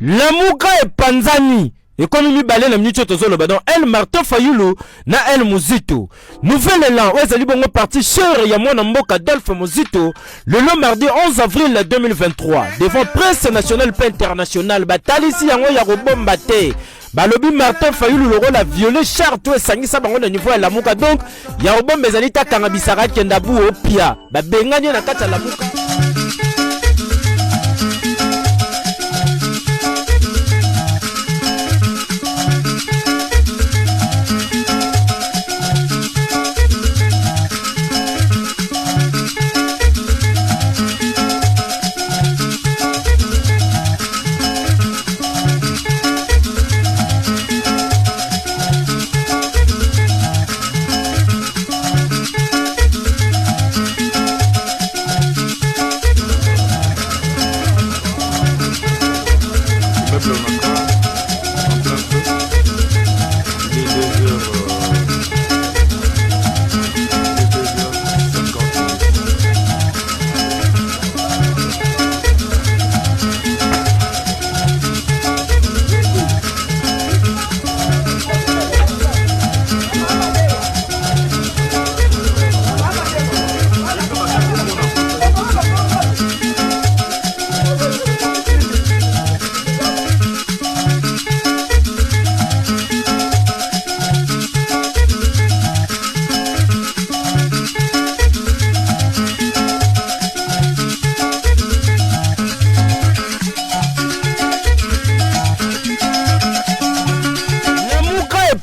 Lamuka et Panzani. Économie balé na minute tozolo badon El Martin Fayulu na El Muzito. Nouvel élan Ouezali bongo parti cher ya mwana mboka Adolphe Muzito le mardi 11 avril 2023 devant presse nationale et internationale batalisi yango ya robomba te. Balobi Martin Fayulu le rôle a violé charte et sangisa bango na niveau ya Lamuka donc ya robomba ezali ta kangabisara kenda bu opia ba bengani na kata Lamuka.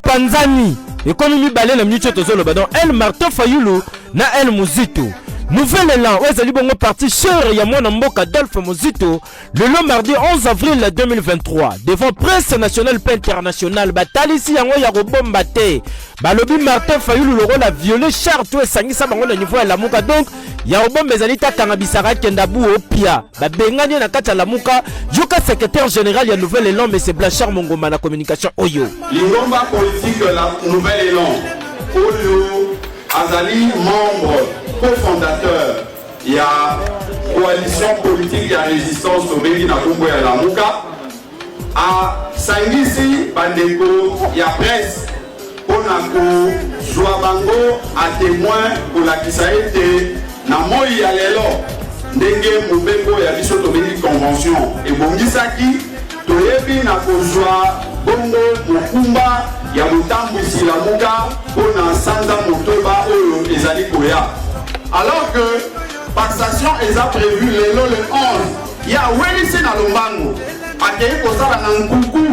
Panzani. Économie balé na minute tozolo badon El Martin Fayulu na El Muzito. Nouvel élan Ouezali bongo parti cher ya mwana mboka Adolphe Muzito le mardi 11 avril 2023 devant presse nationale et internationale batalisi yango ya robomba te. Balobi Martin Fayulu le rôle a violé charte et sangisa bango na niveau ya Lamuka donc ya robomba ezali ta kangabisara kenda bu opia ba bengani na kata Lamuka joka secrétaire général ya nouvel élan mais c'est Blanchard Mongoma na communication oyo. Lingomba politique la nouvel élan oyo azali membre cofondateur ya coalition politique ya résistance au Béni na Congo ya Lamuka a sangisi bandeko ya presse pona ko zwa bango a témoin pour la kisaete na moi ya lelo ndenge mobembo ya biso to Béni convention et bongisaki toyebi na kozwa bongo mokumba ya motambwisi Lamuka pona sanza motoba oyo ezali koya. Alors que passation est prévue le 11, il y a Wélissé dans le Lombango, à qui est posé dans un coucou.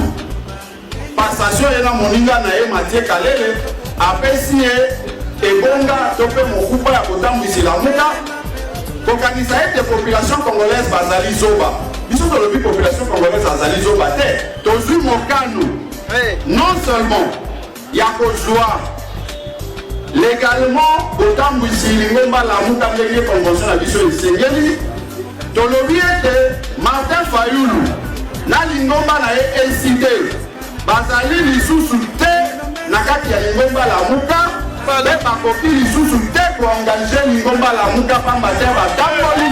Passation est dans mon inga na Mathieu Kalele, après si et bonga topé mon coupa à Botam ici la Mouka, pour organiser des populations congolaises basali zoba. Ils sont dans le population congolaise basali zoba. Tozu Mokano, non seulement il y a Kozwa. Légalement, autant que si Lingomba Lamuka a convention à Biso et Sengeli, dans le biais de Martin Fayulu, na Lingomba n'a incité, Bazali Lissou Té, Nakati Lingomba Lamuka, mais par copie Lissou Té pour engager Lingomba Lamuka par Mater, Damoli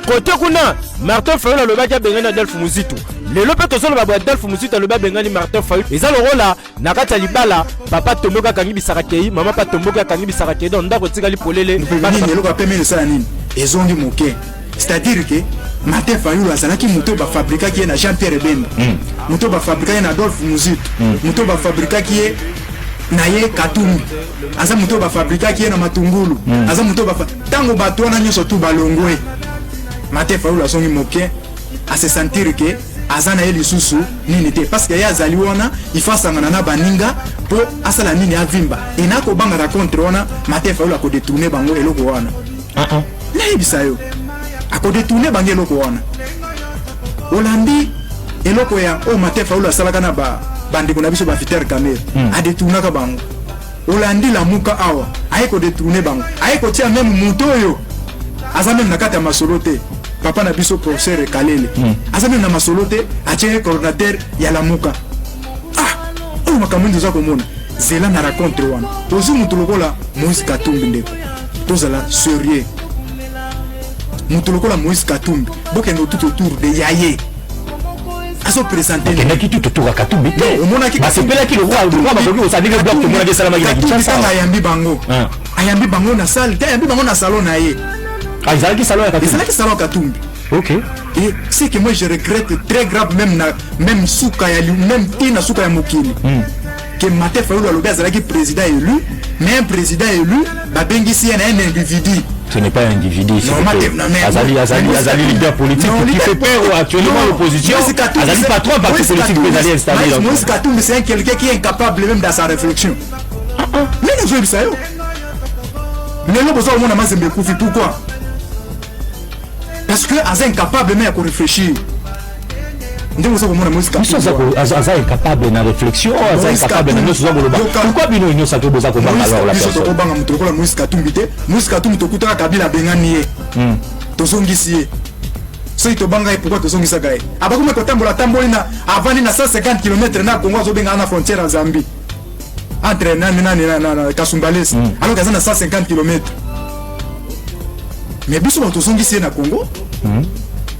Côté kuna Martin Fayulu le bac Bengani Adolphe Muzito. Le lope tozolo babo Adolphe Muzito le bac Bengani Martin Fayulu. Eza le rôle là nakata libala papa tomboka kangi bisarakei mama pa tomboka kangi bisarakei donc ndako tikali polele. Nini loka pemele ça nini ezongi moke. C'est-à-dire que Martin Fayulu azalaki moto ba fabrika qui est na Jean-Pierre Bemba. Moto ba fabrika na Adolphe Muzito. Moto ba fabrika qui est na ye Katumbi. Aza moto ba fabrika qui est na Matungulu. Aza moto ba tango bato na nyoso tu balongwe. Martin Fayulu azongi moke à se sentir que azana ye lisusu nini te parce que ya azali wana il faut sangana na baninga po asala nini avimba ina ko banga ra contre wana Martin Fayulu ko détourner bango eloko wana na bisayo ako détourner bango eloko wana Olandi eloko ya o Martin Fayulu asalaka na ba bandeko na biso ba fitter camera a détourner ka bango Olandi Lamuka awa ay ko détourner bango ay ko tia même moto yo azame na kata masolote papa na biso professeur Kalele azame na masolote atie coordinateur ya Lamuka oyo makambo ndio zakomona zela na raconte wana tozi mutu lokola Moïse Katumbi ndeko tozala sérieux moto lokola Moïse Katumbi bokende tout autour de Yaye aso présenter il qui tout autour à Katumbi c'est pas qui le roi ça dit que bloc tout le monde salama qui ayambi bango na salle ayambi bango na salon na ye ils qui salon à Katumbi c'est qui salon Katumbi. Ok. Et c'est que moi je regrette très grave même Souka même Tina Souka ya Mokili. Que Martin Fayulu alobi azalaki président élu, mais un président élu babengisi un individu. Ce n'est pas un individu, c'est Azali leader politique qui fait peur actuellement l'opposition. Azali patron parti politique que Azali installé. Moïse Katumbi c'est quelqu'un qui est incapable même dans sa réflexion. Mais nous jouons ça yo. Mais nous besoin au monde Mazembe Koufi pourquoi? Parce que Azali est incapable même à réfléchir. Aza est capable de réflexion, Aza est capable de pourquoi bino ino ça toboza ko banga alors la personne. Banga mutokola Moïse Katumbi te, Moïse Katumbi to kutaka Kabila bengani ye. To songisi ye. So ito banga ye pourquoi to songisa gae. Abakuma ko tamboli na avani na 150 km na Congo zo benga na frontière à Zambie. Entre na Kasumbalesi. Alors que na 150 km. Mais biso to songisi na Congo.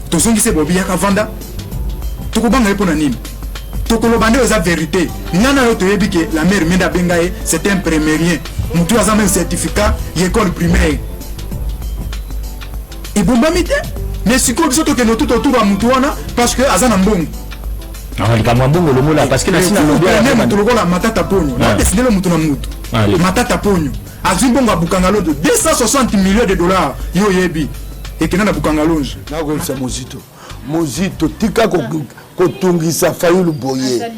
To songisi bobi ya kavanda. Tokobanga epona nini tokolobande eza vérité nana yo toyebi ke la mère Menda Bengaye c'est un primérien mutu aza même certificat école primaire et bombami te mais sikoyo biso tokende tout autour ya mutu wana parce que aza na mbongo likambo mbongo lomola parce que na sina lobi mutu lokola Matata Ponyo nadesinele mutu na mutu Matata Ponyo azwi mbongo abukanga lodo 260 millions de dollars yo yebi ekena na bukanga longe nakoyebisa Mozito tika kotungisa Fayulu boye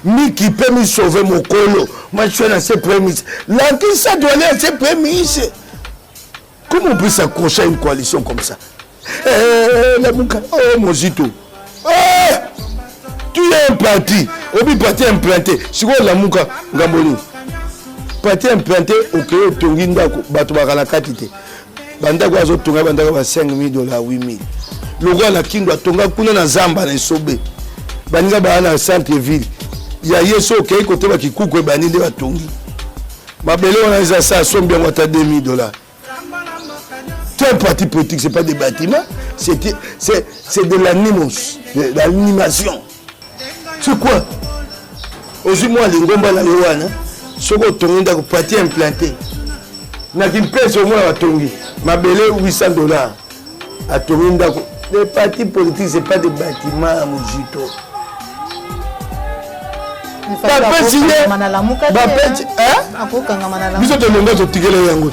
miki peut me sauver mon colo moi je suis dans ses prémices là qui ça doit aller à ses prémices comment on peut s'accrocher à une coalition comme ça la Mouka oh Mozito tu es un parti obi parti implanté si quoi la Mouka ngamboli parti implanté ok tongi ndako bato bakala katite bandako azotonga bandako ba $5,000 $8,000 le roi la kingo atonga kuna na zamba na Esobe baninga ba na centre ville ya yeso okay côté ba kikuku e baninde batongi mabele on a ça ça sombe bien ata $2,000 c'est un parti politique c'est pas des bâtiments c'est de l'animation c'est quoi aussi moi les ngomba na yoana soko tonga ko parti implanté na kimpese au moins batongi mabele $800 à tonga. Les partis politiques, ce n'est pas des bâtiments à Mojito. Bapé signé. Bapé, hein? Vous êtes le langage de Tigele Yango.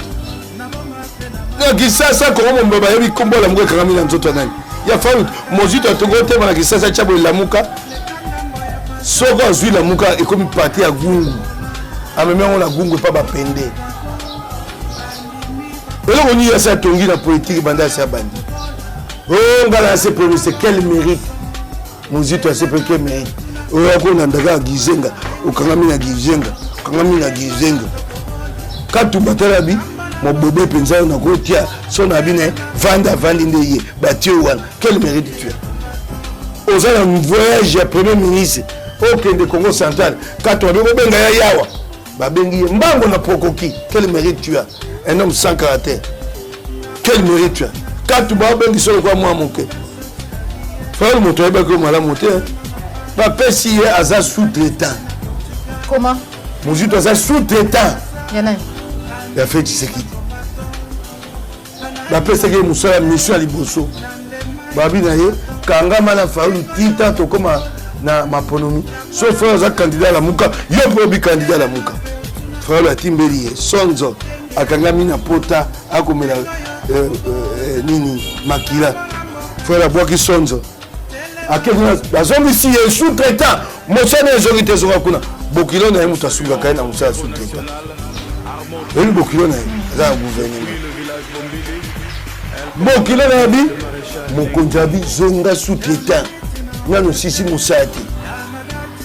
Il ça, comment on va y combattre la mouka Karami dans notre année. Il y a fallu Mojito a tout goûté, mais qui ça, Tchabo la mouka. Soko a joué la mouka et comme parti à Gungu. À même on la Gungu pas bapende. Et là, on y a ça tongi la politique, banda sa bandi. Oh, ngala c'est premier c'est quel mérite Mozito c'est pour quel mérite oh on a ndaga gizenga ukangami na gizenga katu batalabi mo bébé penza na kotia sona bine vanda ndeye batio wana quel mérite tu as aux un voyage à premier ministre au Kende Congo central katu benga ya yawa babengi mbango na prokoki quel mérite tu as un homme sans caractère quel mérite tu as quand tu vas bien sur quoi moi mon cœur frère mon toit que moi la montée papa si aza sous-traitant comment Mozito aza sous-traitant yana la fait tu sais qui papa c'est que musala mission à liboso babi na ye kanga mana faulu tita to comme na maponomi sauf frère aza candidat la muka yo probi candidat la muka frère la timbeli sonzo akanga mina pota akomela nini makila frère la bois qui sonzo akena bazongi si sous-traitant mochane ezongite zonga kuna bokilo na muta sunga kaina musa sous-traitant et bokilo na za gouvernement bokilo na bi mokonjabi zonga sous-traitant nano sisi musati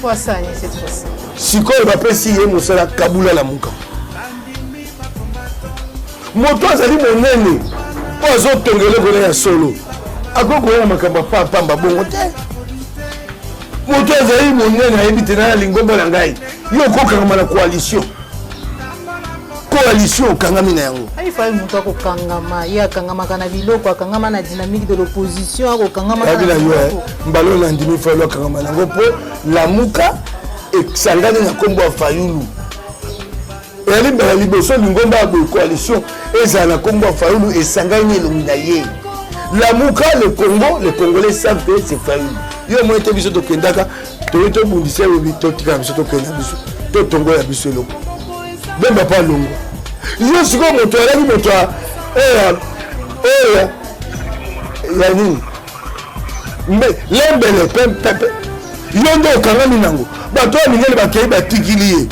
quoi ça cette fois sikoyo bapesi ye musala kabula la muka moto azali monene po azotongele kona ya solo akokoya makambo pamba bongo te moto azali monene ayebi te na lingombo na ngai yo okokanga na coalition coalition okangami na yango. Il faut moto akokangama, ye akangamaka na biloko, akangama na dynamique de l'opposition, akokangama na biloko. Mbalo na ndimi fa lo akangama nango po Lamuka esangani na kombo ya Fayulu. Eli mbala liboso lingomba ya coalition ezala na kombo ya Fayulu esangani elongi na ye. Lamuka, le Congo, les Congolais savent que c'est Fayulu. Yo mo ete biso to kendaka, to to bundise we to tika biso to kenda biso. To tongo ya biso lo. Bemba pa longo. Yo siko moto ala ni moto yani. Lembele pepe. Yo ndo kangami nango. Ba to mingele ba kei ba tikiliye.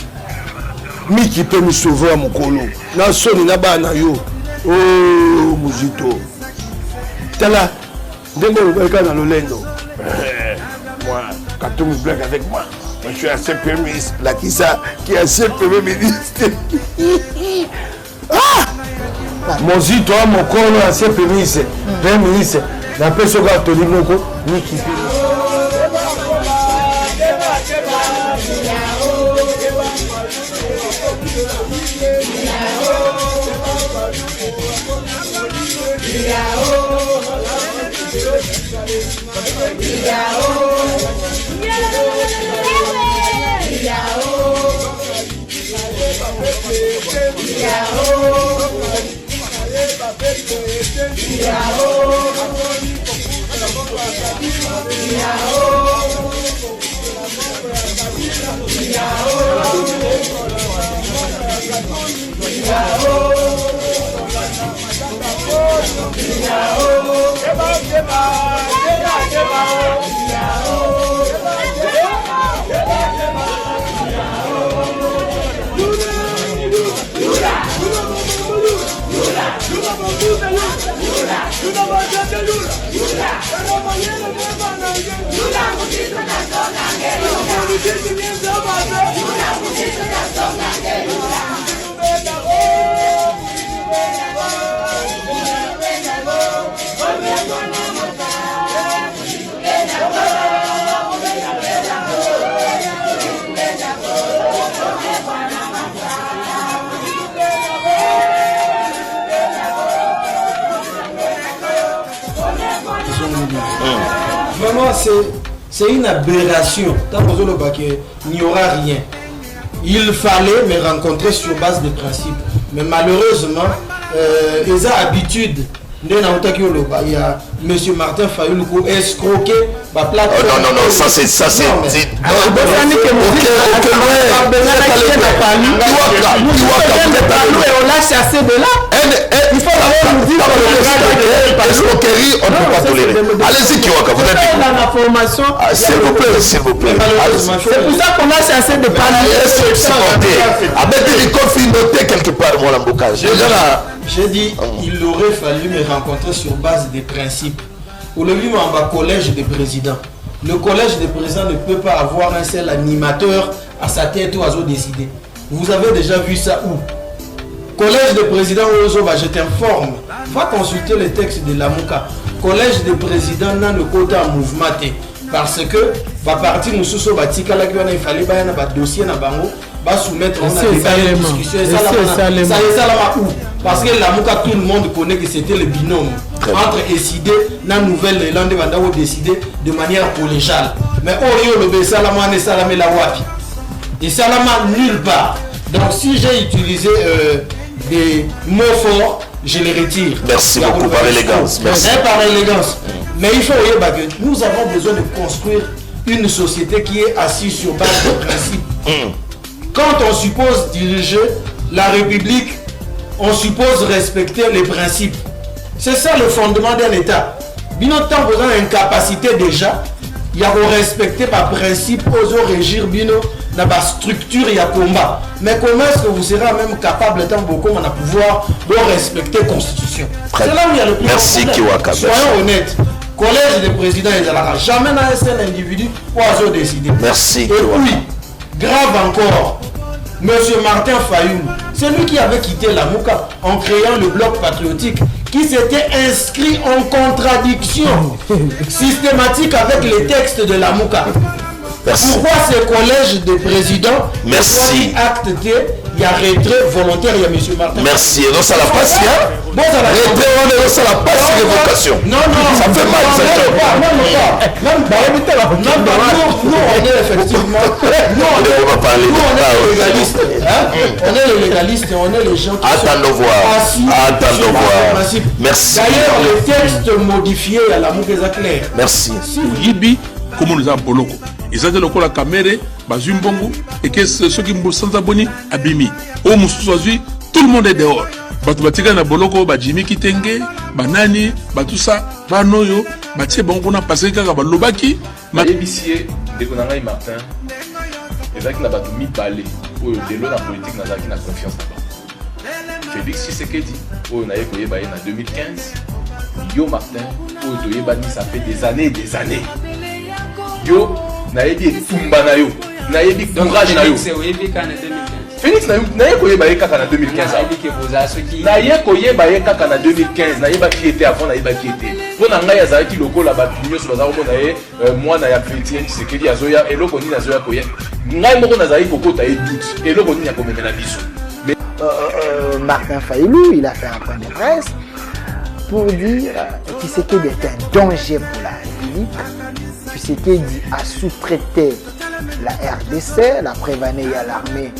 Miki pe mi sauver mokolo. Na soni na bana yo. Oh Muzito. Tala, moi, quand on me blague avec moi, je suis assez permis, là qui ça, qui est assez premier ministre. Ah! Mon zito, mon corps, assez permis, premier ministre, la personne qui a tenu mon corps, ni qui fait. Vraiment, c'est une aberration. Tant que il n'y aura rien. Il fallait me rencontrer sur base de principes. Mais malheureusement, ils ont l'habitude. Il y a M. Martin Fayulu qui a escroqué ma plateforme. Non, ça c'est dit. On l'a chassé de là. Il faut nous dire escroquerie, on ne peut pas tolérer. Allez-y, Kiwaka, vous êtes l'information. S'il vous plaît. C'est pour ça qu'on a chassé de parler. Avec des coffres notés quelque part, mon embocage. J'ai dit, il aurait fallu me rencontrer sur base des principes. Aujourd'hui, on va au collège des présidents. Le collège des présidents ne peut pas avoir un seul animateur à sa tête ou à se décider. Vous avez déjà vu ça où? Collège des présidents, je t'informe. Va consulter les textes de Lamuka. Collège des présidents n'a le côté en mouvement. Parce que, la partie nous sommes il fallait un dossier na bango. Va soumettre une discussion. Ça où? Parce que Lamuka, tout le monde connaît que c'était le binôme entre décider, la Nouvelle-Zélande va décider de manière collégiale. Mais Orio le Salama et Salamé la Wapi. Et Salama nulle part. Donc si j'ai utilisé des mots forts, je les retire. Merci beaucoup par élégance. Merci. Par élégance. Mais il faut que nous avons besoin de construire une société qui est assise sur base de principes. Quand on suppose diriger la République, on suppose respecter les principes. C'est ça le fondement d'un État. Bino tant besoin d'incapacité déjà, il y a respecter par principe aux régir bino dans la structure il y a combat. Mais comment est-ce que vous serez même capable tant beaucoup de pouvoir de respecter la constitution? C'est là où il y a le plus grand problème. Soyons honnêtes. Collège des présidents, il n'y aura jamais un seul individu pour décider. Merci. Et puis, grave encore, M. Martin Fayulu, c'est lui qui avait quitté la Mouka en créant le bloc patriotique qui s'était inscrit en contradiction systématique avec les textes de la Mouka. Pourquoi ce collège de présidents merci acté y a retrait volontaire, il y a M. Martin. Merci. Et donc ça la passe, hein? Bon, ça la Retrait, on est ça la passe, révocation. Non, Ça fait mal, ça fait nous, on est effectivement. Nous, on est les légalistes. On est les légalistes et on est les gens qui attendons voir. Attendons voir. Merci. D'ailleurs, le texte modifié à la Moukeza clair. Merci. Yibi, comment nous avons boloko. Ils ont dit la caméra, Bazumbongo, et que ceux qui me sont abonnés, Abimi. Au Moussouazui, tout le monde est dehors. Batubatika na boloko, Bajimi Kitenge, Banani, Batusa, Banoyo, Batie Bongo na passé kaka balobaki. Ébicier, dès qu'on a Martin, et là qu'il n'a pas mis balai, ou de l'eau dans la politique, n'a pas confiance là-bas. Félix Tshisekedi, où on a eu en 2015, Yo Martin, où ça fait des années et des années. Yo, na yebi tumba na yo, na yebi courage na yo. Félix na ye koyeba ye kaka na 2015. Na ye koyeba ye kaka na 2015, na yeba qui était avant, na yeba qui était. Pour na ngai azalaki lokola ba nyonso bazako mona ye mwana ya chrétien Tshisekedi azoya eloko nini azoya koya. Ngai moko nazali kokota ye doute. Eloko nini akomemela biso. Martin Fayulu, il a fait un point de presse pour dire que Tshisekedi est un danger pour la République. Tshisekedi a sous-traité la RDC, la Prévanée à l'armée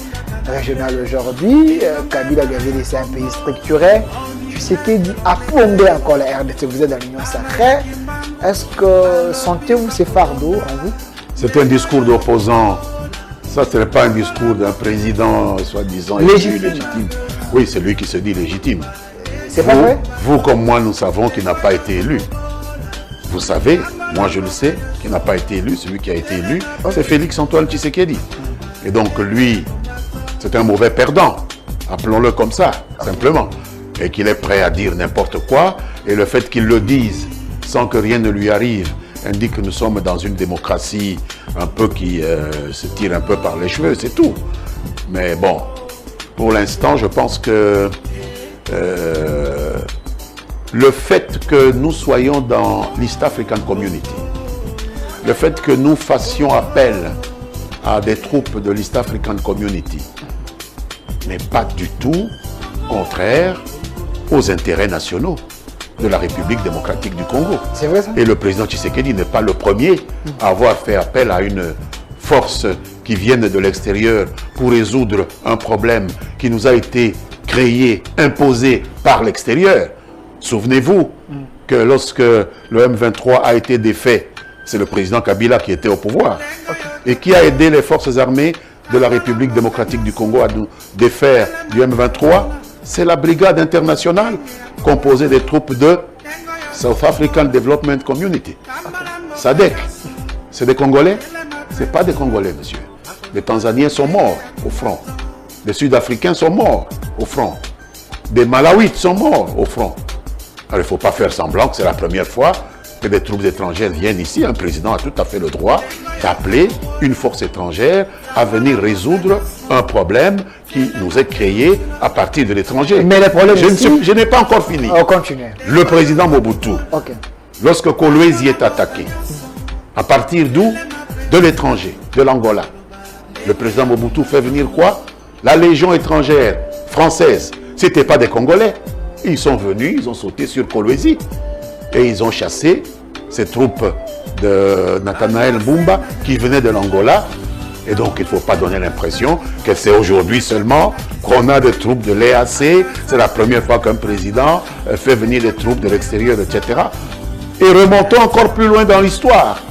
régionale aujourd'hui. Kabila lui avait laissé un pays structuré. Tshisekedi a plombé encore la RDC. Vous êtes dans l'Union sacrée. Est-ce que sentez-vous ces fardeaux en vous? C'est un discours d'opposant. Ça, ce n'est pas un discours d'un président soi-disant légitime. Oui, c'est lui qui se dit légitime. C'est pas vrai? Vous comme moi, nous savons qu'il n'a pas été élu. Vous savez, moi je le sais, qu'il n'a pas été élu. Celui qui a été élu, c'est Félix Antoine Tshisekedi. Et donc lui, c'est un mauvais perdant. Appelons-le comme ça, simplement. Et qu'il est prêt à dire n'importe quoi. Et le fait qu'il le dise sans que rien ne lui arrive indique que nous sommes dans une démocratie un peu qui se tire un peu par les cheveux, c'est tout. Mais bon, pour l'instant, je pense que le fait que nous soyons dans l'East African Community, le fait que nous fassions appel à des troupes de l'East African Community n'est pas du tout contraire aux intérêts nationaux de la République démocratique du Congo. C'est vrai ça? Et le président Tshisekedi n'est pas le premier à avoir fait appel à une force qui vienne de l'extérieur pour résoudre un problème qui nous a été créé, imposé par l'extérieur. Souvenez-vous que lorsque le M23 a été défait, c'est le président Kabila qui était au pouvoir et qui a aidé les forces armées de la République démocratique du Congo à nous défaire du M23. C'est la brigade internationale composée des troupes de South African Development Community. SADC. C'est des Congolais? Ce n'est pas des Congolais, monsieur. Les Tanzaniens sont morts au front. Les Sud-Africains sont morts au front. Des Malawites sont morts au front. Alors, il ne faut pas faire semblant que c'est la première fois que des troupes étrangères viennent ici. Un président a tout à fait le droit d'appeler une force étrangère à venir résoudre un problème qui nous est créé à partir de l'étranger. Mais le problème je n'ai pas encore fini. On continue. Le président Mobutu, lorsque Kolwezi est attaqué, à partir d'où? De l'étranger, de l'Angola. Le président Mobutu fait venir quoi? La légion étrangère française. Ce n'étaient pas des Congolais. Ils sont venus, ils ont sauté sur Kolwezi et ils ont chassé ces troupes de Nathanaël Mbumba qui venaient de l'Angola. Et donc, il ne faut pas donner l'impression que c'est aujourd'hui seulement qu'on a des troupes de l'EAC. C'est la première fois qu'un président fait venir des troupes de l'extérieur, etc. Et remontons encore plus loin dans l'histoire.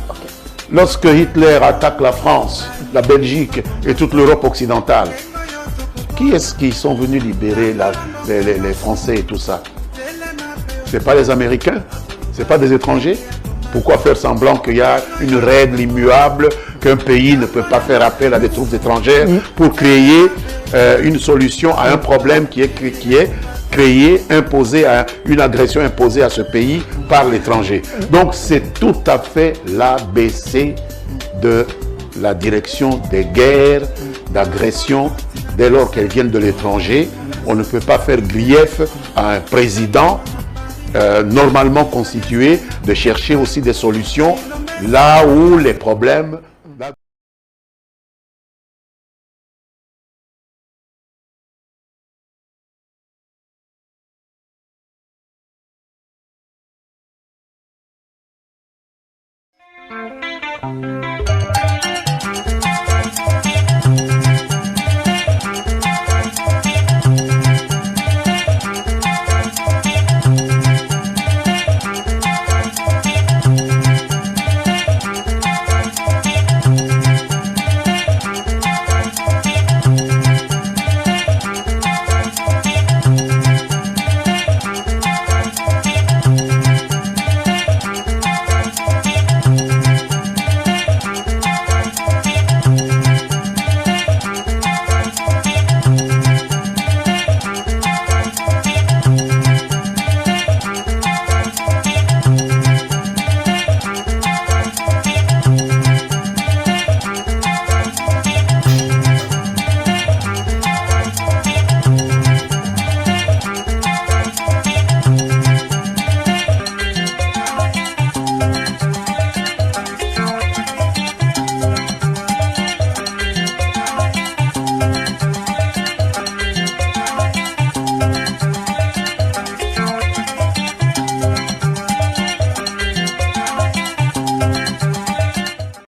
Lorsque Hitler attaque la France, la Belgique et toute l'Europe occidentale, qui est-ce qui sont venus libérer les Français et tout ça? Ce n'est pas les Américains? Ce n'est pas des étrangers? Pourquoi faire semblant qu'il y a une règle immuable, qu'un pays ne peut pas faire appel à des troupes étrangères pour créer une solution à un problème qui est créé, imposé, à une agression imposée à ce pays par l'étranger? Donc c'est tout à fait l'ABC de la direction des guerres, d'agression, dès lors qu'elles viennent de l'étranger. On ne peut pas faire grief à un président normalement constitué de chercher aussi des solutions là où les problèmes